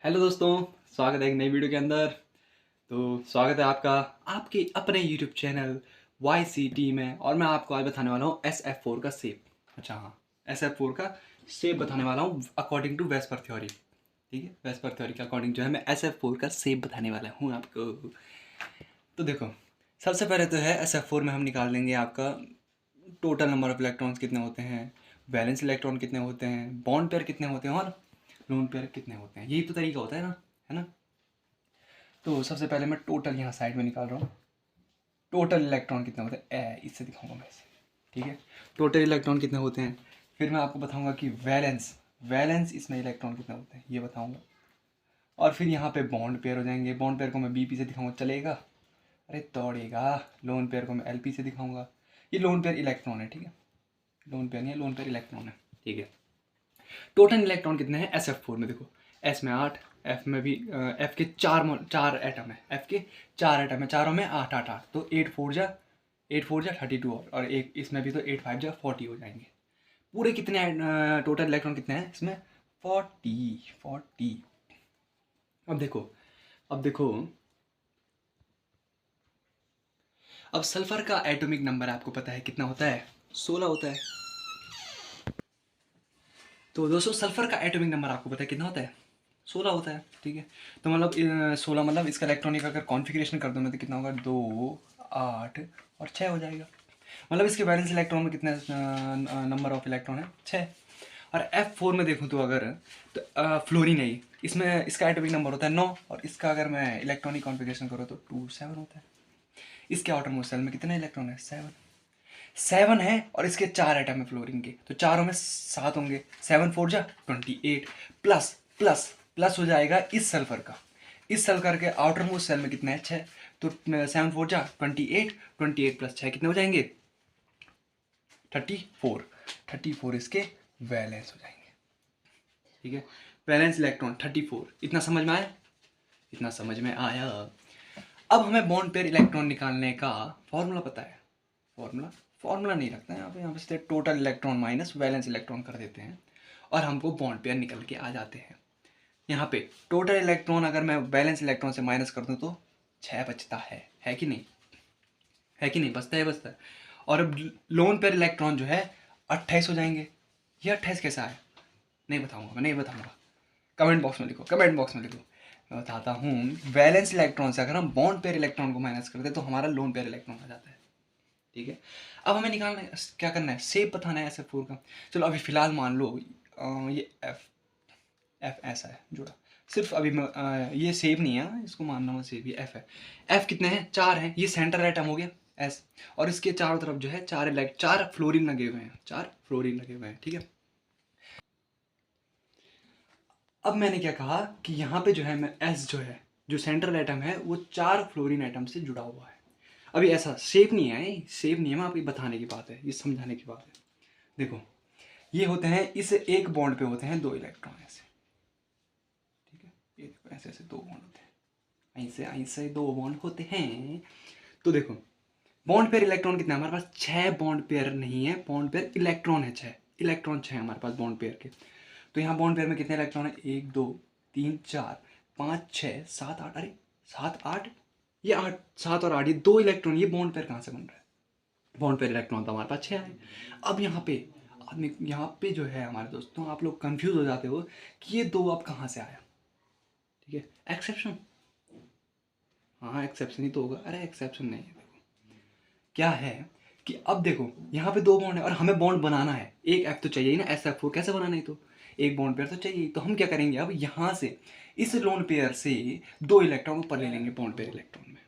Hello दोस्तों, स्वागत है एक नई वीडियो के अंदर। तो स्वागत है आपका आपके अपने YouTube channel Y C T में। और मैं आपको आज बताने वाला हूँ एस एफ फोर का शेप। अच्छा हाँ, एस एफ फोर का शेप बताने वाला हूँ अकॉर्डिंग टू वेस्पर थ्योरी। ठीक है, वेस्पर थ्योरी के अकॉर्डिंग जो है मैं एस एफ फोर का शेप बताने वाला हूँ आपको। तो देखो, सबसे पहले तो है एस एफ फोर में हम निकाल लेंगे आपका टोटल नंबर ऑफ इलेक्ट्रॉन्स कितने होते हैं, वैलेंस इलेक्ट्रॉन कितने होते हैं, बॉन्ड पेयर कितने होते हैं और लोन पेयर कितने होते हैं। यही तो तरीका होता है ना। तो सबसे पहले मैं टोटल यहाँ साइड में निकाल रहा हूँ। टोटल इलेक्ट्रॉन कितने होते हैं इससे दिखाऊंगा मैं इसे। ठीक है, टोटल इलेक्ट्रॉन कितने होते हैं। फिर मैं आपको बताऊंगा कि वैलेंस वैलेंस इसमें इलेक्ट्रॉन कितने होते हैं ये बताऊंगा। और फिर यहाँ पे बॉन्ड पेयर हो जाएंगे। बॉन्ड पेयर को मैं बी पी से दिखाऊंगा, चलेगा? अरे दौड़ेगा। लोन पेयर को मैं एल पी से दिखाऊंगा। ये लोन पेयर इलेक्ट्रॉन है, ठीक है, लोन पेयर नहीं है, लोन पेयर इलेक्ट्रॉन है। ठीक है, टोटल इलेक्ट्रॉन कितने हैं एस एफ फोर में? देखो, एस में 8, एफ में भी एफ के चार एटम है, एफ के 4 एटम है, चारों में 8 8 8, तो 8 4 जा 32 और एक इसमें भी तो 8 5 जा 40 हो जाएंगे। पूरे कितने टोटल इलेक्ट्रॉन कितने हैं इसमें? 40। अब देखो अब सल्फर का एटॉमिक नंबर आपको पता है कितना होता है? 16 होता है। तो दोस्तों, सल्फर का एटॉमिक नंबर आपको पता है कितना होता है? 16 होता है। ठीक है, तो मतलब 16 मतलब इसका इलेक्ट्रॉनिक अगर कॉन्फ़िगरेशन कर दूँ मैं तो कितना होगा? 2 8 और 6 हो जाएगा। मतलब इसके वैलेंस इलेक्ट्रॉन में कितने नंबर ऑफ इलेक्ट्रॉन है? 6। और F4 में देखूँ तो अगर तो फ्लोरीन है ये, इसमें इसका एटॉमिक नंबर होता है 9 और इसका अगर मैं इलेक्ट्रॉनिक कॉन्फ़िगरेशन करूँ तो 2 7 होता है। इसके आउटर मोस्ट सेल में कितने इलेक्ट्रॉन है? 7 है और इसके 4 एटम है फ्लोरीन के, तो चारों में 7 होंगे। 7 4 जा 28 प्लस प्लस प्लस हो जाएगा इस सल्फर का। इस सल्फर के आउटर मोस्ट सेल में कितना है? 6। तो 7 4 जा 28, 28 प्लस 6 कितने हो जाएंगे? 34। 34 इसके वैलेंस हो जाएंगे। ठीक है, वैलेंस इलेक्ट्रॉन 34। इतना समझ में आया? इतना समझ में आया। अब हमें बॉन्ड पेयर इलेक्ट्रॉन निकालने का फॉर्मूला पता है। फॉर्मूला नहीं रखते हैं यहाँ पे सिर्फ total electron minus valence electron कर देते हैं और हमको बॉन्ड पेयर निकल के आ जाते हैं। यहाँ पे टोटल इलेक्ट्रॉन अगर मैं वैलेंस इलेक्ट्रॉन से माइनस कर दूँ तो 6 बचता है कि नहीं? है कि नहीं? बचता है। और अब लोन पेयर इलेक्ट्रॉन जो है 28 हो जाएंगे। ये 28 कैसा है? नहीं बताऊंगा। कमेंट बॉक्स में लिखो, मैं बताता हूँ। वैलेंस इलेक्ट्रॉन से अगर हम बॉन्ड पेयर इलेक्ट्रॉन को माइनस करते हैं तो हमारा लोन पेयर इलेक्ट्रॉन आ जाता है। ठीक है, अब हमें निकालना है, क्या करना है? शेप बताना है एस एफ फोर का। चलो अभी फिलहाल मान लो ये एफ एफ ऐसा है जुड़ा। सिर्फ अभी ये शेप नहीं है, इसको मानना मत, शेप ये एफ है। एफ कितने हैं? 4 हैं। ये सेंटर एटम हो गया एस, और इसके चारों तरफ जो है 4 फ्लोरीन लगे हुए हैं, 4 फ्लोरीन लगे हुए हैं। ठीक है, अब मैंने क्या कहा कि यहाँ पे जो है मैं एस जो है, जो सेंट्रल एटम है वो 4 फ्लोरीन एटम से जुड़ा हुआ है। अभी ऐसा शेप नहीं है, शेप नहीं है, मैं आपको बताने की बात है, ये समझाने की बात है। देखो, ये होते हैं, इस एक बॉन्ड पे होते हैं 2 इलेक्ट्रॉन ऐसे। ठीक है, ये देखो ऐसे ऐसे 2 बॉन्ड होते हैं, ऐसे ऐसे 2 बॉन्ड होते हैं। तो देखो, बॉन्ड पेयर इलेक्ट्रॉन कितना है हमारे पास? 6 बॉन्ड पेयर नहीं है, बॉन्ड पेयर इलेक्ट्रॉन है 6। इलेक्ट्रॉन 6 हमारे पास बॉन्ड पेयर के। तो यहाँ बॉन्ड पेयर में कितने इलेक्ट्रॉन है? 1 2 3 4 5 6 7 8। अरे 7 8, ये 8, 7 और 8, ये 2 इलेक्ट्रॉन। ये बॉन्ड पेयर कहाँ से बन रहा है? बॉन्ड पेयर इलेक्ट्रॉन तो हमारे पास 6 है। अब यहाँ पे जो है हमारे दोस्तों, आप लोग कंफ्यूज हो जाते हो कि ये 2 अब कहाँ से आया। ठीक है, एक्सेप्शन। हाँ, एक्सेप्शन ही तो होगा। अरे एक्सेप्शन नहीं है। क्या है कि अब देखो, यहाँ पे 2 बॉन्ड है और हमें बॉन्ड बनाना है। एक एफ तो चाहिए ही ना, एस एफ फोर कैसे बनाना है? तो एक बॉन्ड पेयर तो चाहिए। तो हम क्या करेंगे, अब यहाँ से इस लोन पेयर से 2 इलेक्ट्रॉन ऊपर ले लेंगे बॉन्ड पेयर इलेक्ट्रॉन में।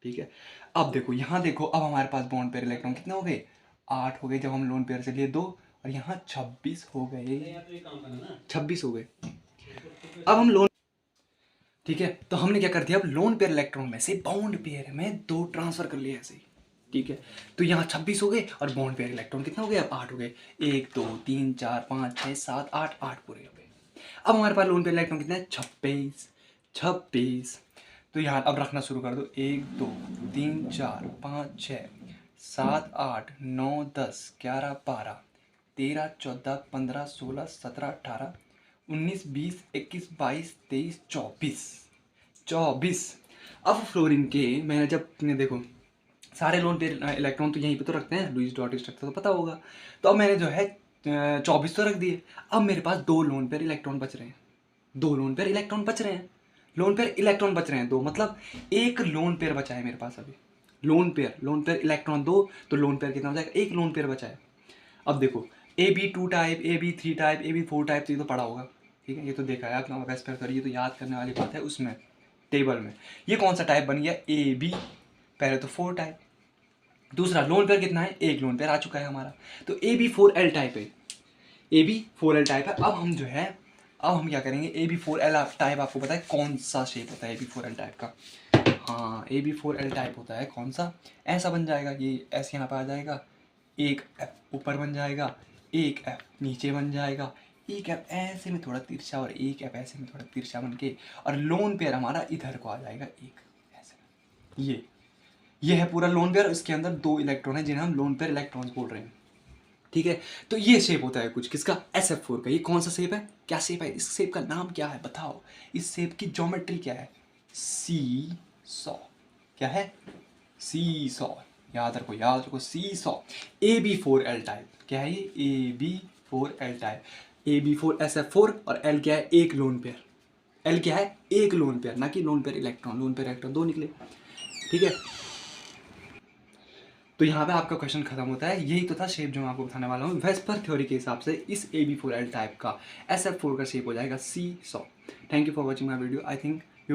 ठीक है, अब देखो, यहाँ देखो, अब हमारे पास बॉन्ड पेयर इलेक्ट्रॉन कितने हो गए? 8 हो गए जब हम लोन पेयर से लिए 2, और यहाँ 26 हो गए। 26 हो गए। अब हम लोन ठीक है, तो हमने क्या कर दिया, अब लोन पेयर इलेक्ट्रॉन में से बॉन्ड पेयर में 2 ट्रांसफर कर लिए ऐसे ही। ठीक है, तो यहाँ 26 हो गए और बॉन्ड पेयर इलेक्ट्रॉन कितना हो गया? अब 8 हो गए। 1 2 3 4 5 6 7 8, 8 पूरे हो गए। अब हमारे पास लोन पेयर इलेक्ट्रॉन कितना है? 26। तो यहाँ अब रखना शुरू कर दो। 1 2 3 4 5 6 7 8 9 10 11 12 13 14 15 16 17 18 19, 20, 21, 22, 23, 24, 24। अब फ्लोरीन के मैंने जब देखो सारे लोन पेयर इलेक्ट्रॉन तो यहीं पे तो रखते हैं, लुईस डॉट स्ट्रक्चर तो पता होगा। तो अब मैंने जो है 24 तो रख दिए। अब मेरे पास 2 लोन पेयर इलेक्ट्रॉन बच रहे हैं, 2 लोन पेयर इलेक्ट्रॉन बच रहे हैं, लोन पेयर इलेक्ट्रॉन बच रहे हैं 2, मतलब एक लोन पेयर बचा है मेरे पास अभी। लोन पेयर इलेक्ट्रॉन 2, तो लोन पेयर कितना हो जाएगा, एक लोन पेयर बचा है। अब देखो A B 2 type, A B 3 type, A B 4 type, तो ये तो पढ़ा होगा, ठीक है, ये तो देखा है आपने वेस्पर करिए, तो याद करने वाली बात है उसमें टेबल में। ये कौन सा टाइप बन गया, ए बी, पहले तो 4 टाइप। दूसरा लोन पेयर कितना है, एक लोन पेयर आ चुका है हमारा, तो ए बी 4 एल टाइप है, ए बी 4 एल टाइप है। अब हम जो है, अब हम क्या करेंगे, ए बी 4 एल टाइप आपको पता है कौन सा शेप होता है ए बी 4 एल टाइप का, हाँ ए बी 4 एल टाइप होता है कौन सा, ऐसा बन जाएगा, ये ऐसे यहाँ पर आ जाएगा, एक एफ ऊपर बन जाएगा, एक एफ नीचे बन जाएगा, एक एफ ऐसे में थोड़ा तिरछा और एक एफ ऐसे में थोड़ा तिरछा बन के, और लोन पेयर हमारा इधर को आ जाएगा एक ऐसे। ये है पूरा लोन पेयर, इसके अंदर 2 इलेक्ट्रॉन है जिन्हें हम लोन पेयर इलेक्ट्रॉन्स बोल रहे हैं, ठीक है। तो ये शेप होता है कुछ किसका, SF4 का। ये कौन सा शेप है, क्या शेप है, इस शेप का नाम क्या है बताओ, इस शेप की ज्योमेट्री क्या है, सी सॉ, क्या है, सी सॉ, याद रखो सी सॉ। AB4L टाइप क्या है ये, AB4L टाइप, AB4 SF4 और L क्या है, एक लोन पेयर, L क्या है, एक लोन पेयर, ना कि lone pair electron, lone pair electron 2 निकले, ठीक है। तो यहाँ पे आपका क्वेश्चन खत्म होता है। यही तो था शेप जो मैं आपको बताने वाला हूँ। वेस्पर थ्योरी के हिसाब से इस AB4L टाइप का SF4 का शेप हो जाएगा seesaw. Thank you for watching my video. I think